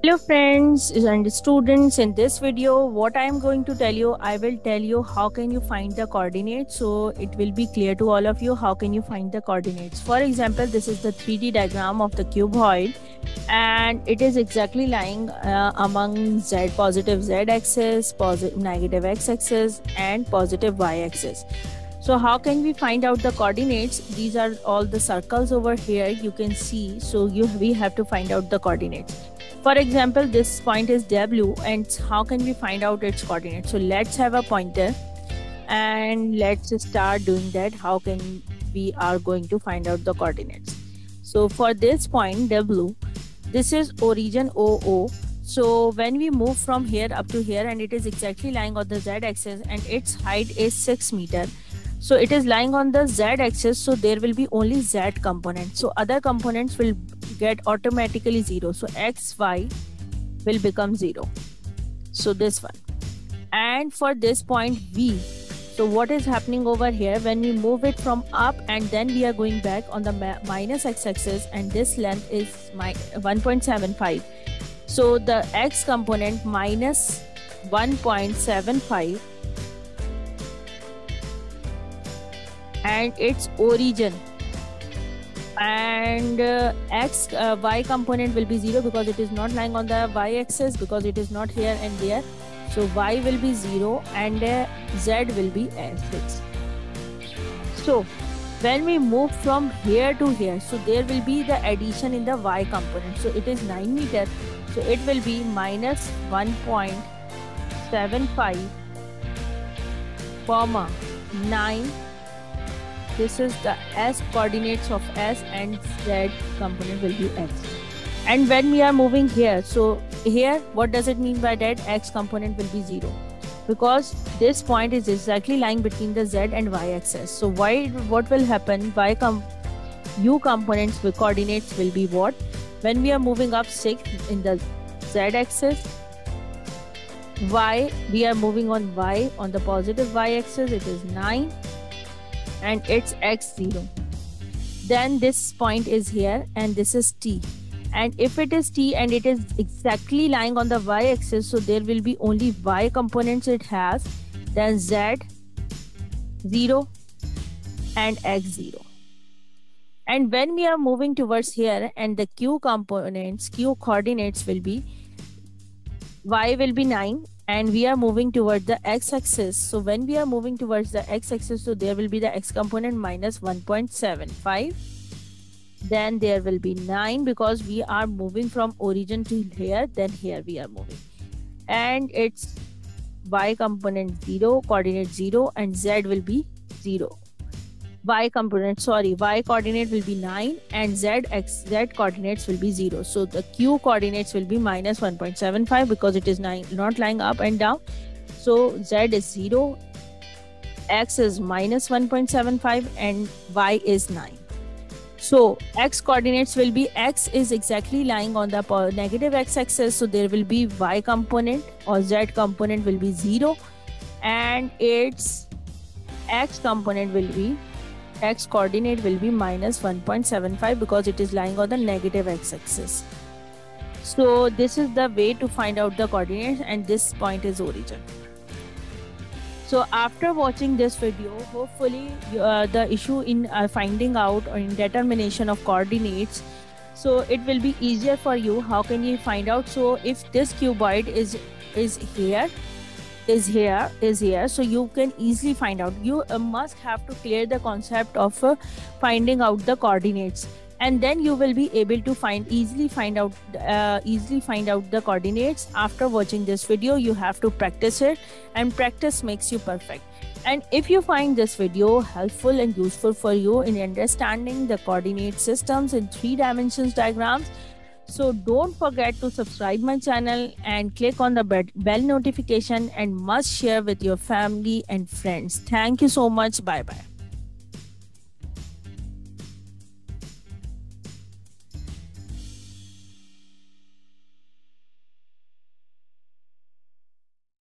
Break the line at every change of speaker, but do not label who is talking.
Hello friends and students, in this video what I am going to tell you, I will tell you how can you find the coordinates, so it will be clear to all of you how can you find the coordinates. For example, this is the 3D diagram of the cuboid and it is exactly lying among positive z axis, negative x axis and positive y axis. So how can we find out the coordinates? These are all the circles over here you can see, so we have to find out the coordinates. For example, this point is W and how can we find out its coordinates? So let's have a pointer and let's start doing that. How can we are going to find out the coordinates? So for this point W, this is origin OO. So when we move from here up to here and it is exactly lying on the Z axis and its height is 6 meters. So it is lying on the Z axis, so there will be only Z component. So other components will get automatically 0. So x, y will become 0. So this one. And for this point V, so what is happening over here, when we move it from up and then we are going back on the minus x axis and this length is 1.75. So the x component minus 1.75 and its origin, and y component will be 0 because it is not lying on the y axis, because it is not here and there. So y will be 0 and z will be 6. So when we move from here to here, so there will be the addition in the y component. So it is 9 meters, so it will be minus 1.75 comma 9. This is the s coordinates of s and z component will be x. And when we are moving here, so here what does it mean by that? X component will be 0 because this point is exactly lying between the z and y axis. So what will happen? U components with coordinates will be what? When we are moving up 6 in the z axis, y, we are moving on y on the positive y axis, it is 9 and it's x0. Then this point is here and this is t, and if it is t and it is exactly lying on the y axis, so there will be only y components it has, then z 0 and x0. And when we are moving towards here and the q coordinates will be, y will be 9 and we are moving towards the x-axis. So when we are moving towards the x-axis, so there will be the x component minus 1.75. Then there will be 9 because we are moving from origin to here, then here we are moving. And it's y component 0, coordinate 0 and z will be 0. Y coordinate will be 9 and z coordinates will be 0. So the q coordinates will be minus 1.75 because it is 9, not lying up and down. So z is 0, x is minus 1.75 and y is 9. So x coordinates will be, x is exactly lying on the negative x axis, so there will be y component or z component will be 0 and its x component will be, x coordinate will be minus 1.75 because it is lying on the negative x-axis. So this is the way to find out the coordinates, and this point is origin. So after watching this video, hopefully the issue in finding out or in determination of coordinates, so it will be easier for you. How can you find out? So if this cuboid is here, so you can easily find out. You must have to clear the concept of finding out the coordinates, and then you will be able to easily find out the coordinates. After watching this video, you have to practice it, and practice makes you perfect. And if you find this video helpful and useful for you in understanding the coordinate systems in 3 dimensions diagrams, so don't forget to subscribe my channel and click on the bell notification, and must share with your family and friends. Thank you so much. Bye bye.